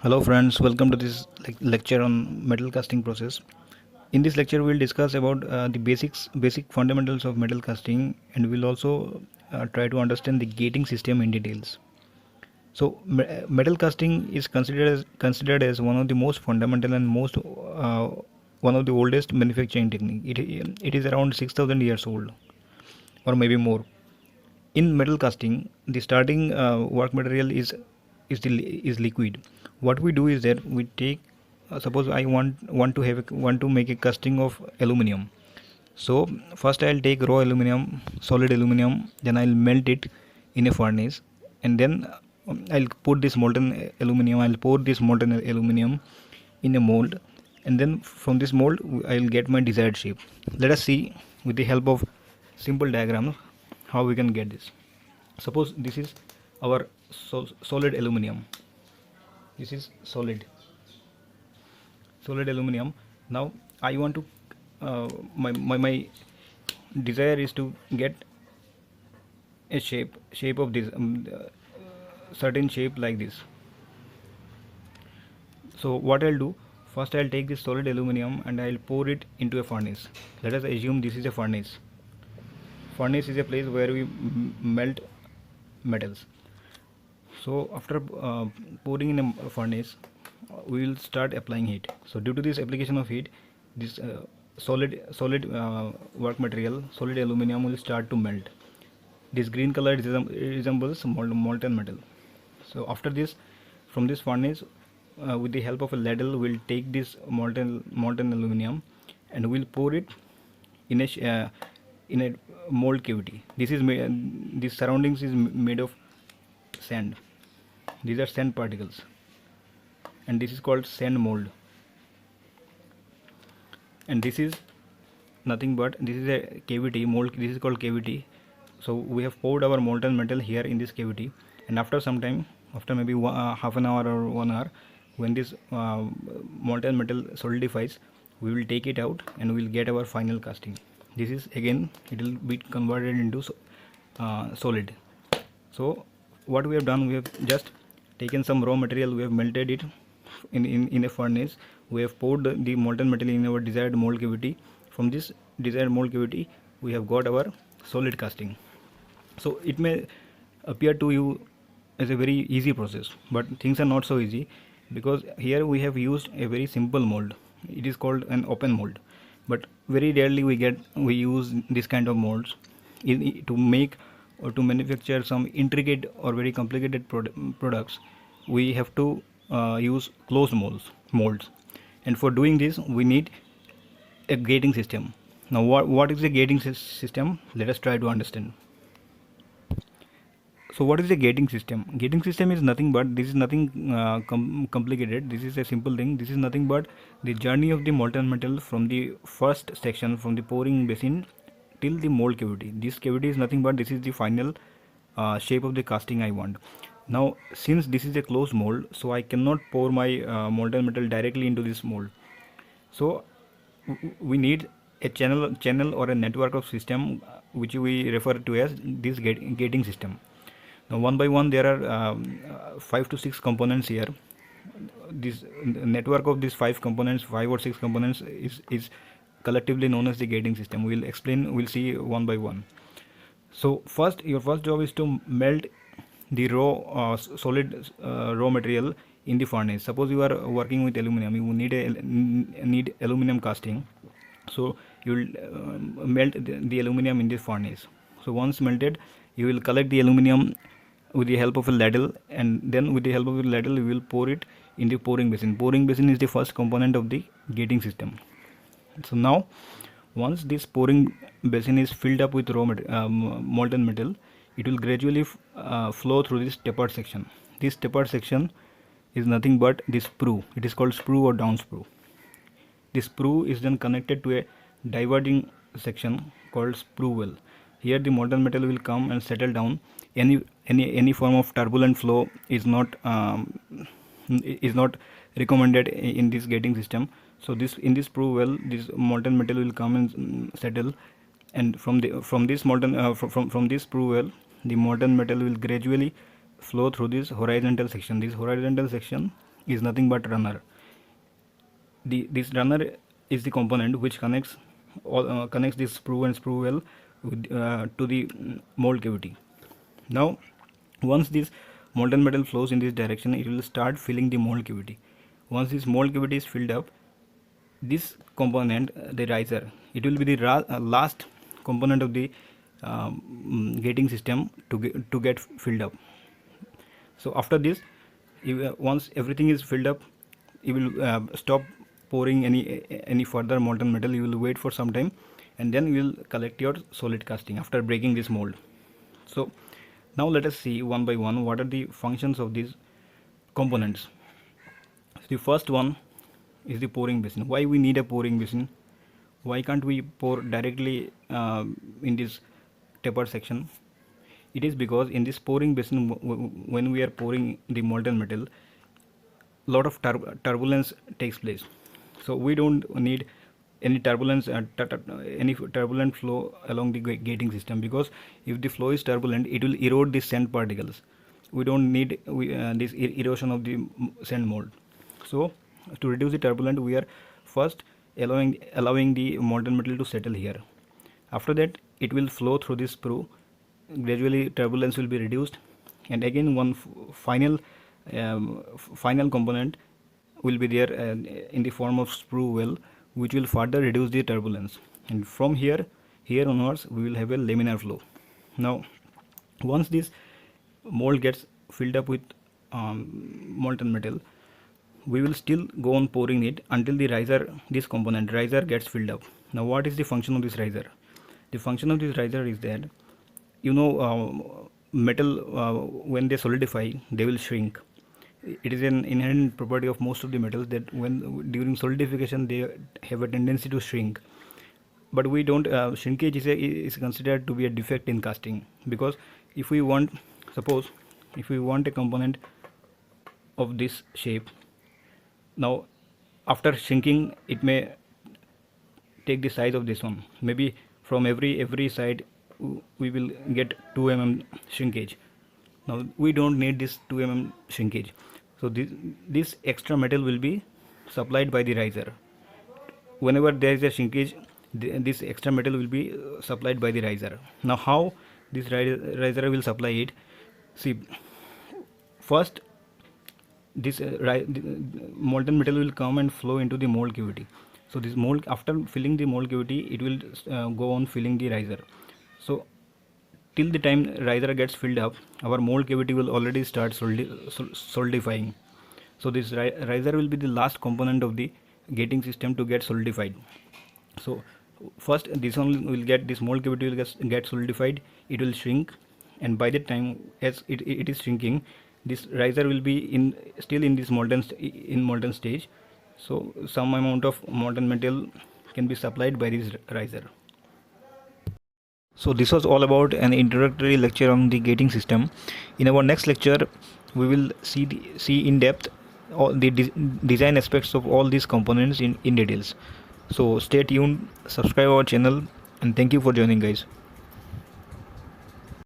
Hello friends, welcome to this lecture on metal casting process. In this lecture we'll discuss about the basic fundamentals of metal casting, and we'll also try to understand the gating system in details. So metal casting is considered as one of the most fundamental and most one of the oldest manufacturing technique. It is around 6000 years old or maybe more. In metal casting, the starting work material is liquid. What we do is that we take, suppose I want to make a casting of aluminum. So first I'll take raw aluminum, solid aluminum, then I'll melt it in a furnace, and then I'll put this molten aluminum. I'll pour this molten aluminum in a mold, and then from this mold I'll get my desired shape. Let us see with the help of simple diagrams how we can get this. Suppose this is our solid aluminum. This is solid aluminum. Now I want to my desire is to get a shape of this certain shape like this. So what I'll do, first I'll take this solid aluminum and I'll pour it into a furnace. Let us assume this is a furnace. Furnace is a place where we melt metals. So after pouring in a furnace, we will start applying heat. So due to this application of heat, this solid work material, solid aluminum, will start to melt. This green color resembles molten metal. So after this, from this furnace, with the help of a ladle, we'll take this molten aluminum and we'll pour it in a mold cavity. This surroundings is made of sand. These are sand particles, and this is called sand mold. And this is nothing but this is a cavity mold. This is called cavity. So we have poured our molten metal here in this cavity, and after some time, after maybe half an hour or 1 hour, when this molten metal solidifies, we will take it out and we will get our final casting. This is again, it will be converted into solid. So what we have done, we have just taken some raw material, we have melted it in a furnace, we have poured the molten metal in our desired mold cavity. From this desired mold cavity, we have got our solid casting. So it may appear to you as a very easy process, but things are not so easy, because here we have used a very simple mold. It is called an open mold, but very rarely we use this kind of molds to make or to manufacture some intricate or very complicated products. We have to use closed molds, and for doing this we need a gating system. Now what is the gating system? Let us try to understand. So what is the gating system? Gating system is nothing but, this is nothing complicated. This is a simple thing. This is nothing but the journey of the molten metal from the first section, from the pouring basin till the mold cavity. This cavity is nothing but, this is the final shape of the casting I want. Now since this is a closed mold, so I cannot pour my molten metal directly into this mold. So we need a channel or a network of system, which we refer to as this gating system. Now one by one there are 5 to 6 components here. This network of these 5 or 6 components is collectively known as the gating system. We'll see one by one. So your first job is to melt the solid raw material in the furnace. Suppose you are working with aluminum, you need aluminum casting. So you will melt the aluminum in this furnace. So once melted, you will collect the aluminum with the help of a ladle, and then with the help of a ladle you will pour it in the pouring basin. Pouring basin is the first component of the gating system. So now once this pouring basin is filled up with molten metal, it will gradually flow through this tapered section. This tapered section is nothing but this sprue. It is called sprue or down sprue. This sprue is then connected to a diverging section called sprue well. Here the molten metal will come and settle down. Any form of turbulent flow is not recommended in this gating system. So in this sprue well, this molten metal will come and settle, and from this sprue well, the molten metal will gradually flow through this horizontal section. This horizontal section is nothing but runner. This runner is the component which connects this sprue and sprue well to the mold cavity. Now once this molten metal flows in this direction, it will start filling the mold cavity. Once this mold cavity is filled up, this component, the riser, it will be the last component of the gating system to get filled up. So after this, once everything is filled up, you will stop pouring any further molten metal. You will wait for some time, and then you will collect your solid casting after breaking this mold. So now let us see one by one what are the functions of these components. So the first one is the pouring basin. Why we need a pouring basin? Why can't we pour directly in this tapered section? It is because in this pouring basin, when we are pouring the molten metal, lot of turbulence takes place. So we don't need any turbulence, any turbulent flow along the gating system, because if the flow is turbulent, it will erode the sand particles. We don't need this erosion of the sand mold. So to reduce the turbulence, we are first allowing the molten metal to settle here. After that, it will flow through this sprue. Gradually turbulence will be reduced, and again one final component will be there in the form of sprue well, which will further reduce the turbulence, and from here onwards we will have a laminar flow. Now once this mold gets filled up with molten metal, we will still go on pouring it until the riser, this component riser, gets filled up. Now what is the function of this riser? The function of this riser is that, metal when they solidify, they will shrink. It is an inherent property of most of the metals that when during solidification they have a tendency to shrink. But we don't, shrinkage is considered to be a defect in casting, because if we want, suppose if we want a component of this shape, now after shrinking it may take the size of this one. Maybe from every side we will get 2 mm shrinkage. Now we don't need this 2 mm shrinkage, so this extra metal will be supplied by the riser. Whenever there is a shrinkage, this extra metal will be supplied by the riser. Now how this riser will supply it? See, first this molten metal will come and flow into the mold cavity. So this mold, after filling the mold cavity, it will go on filling the riser. So till the time riser gets filled up, our mold cavity will already start solidifying. So this riser will be the last component of the gating system to get solidified. So first this one will get, this mold cavity will get solidified, it will shrink, and by the time as it is shrinking, this riser will be still in this molten stage. So some amount of molten metal can be supplied by this riser. So this was all about an introductory lecture on the gating system. In our next lecture, we will see in depth all the design aspects of all these components in details. So stay tuned, subscribe our channel, and thank you for joining, guys.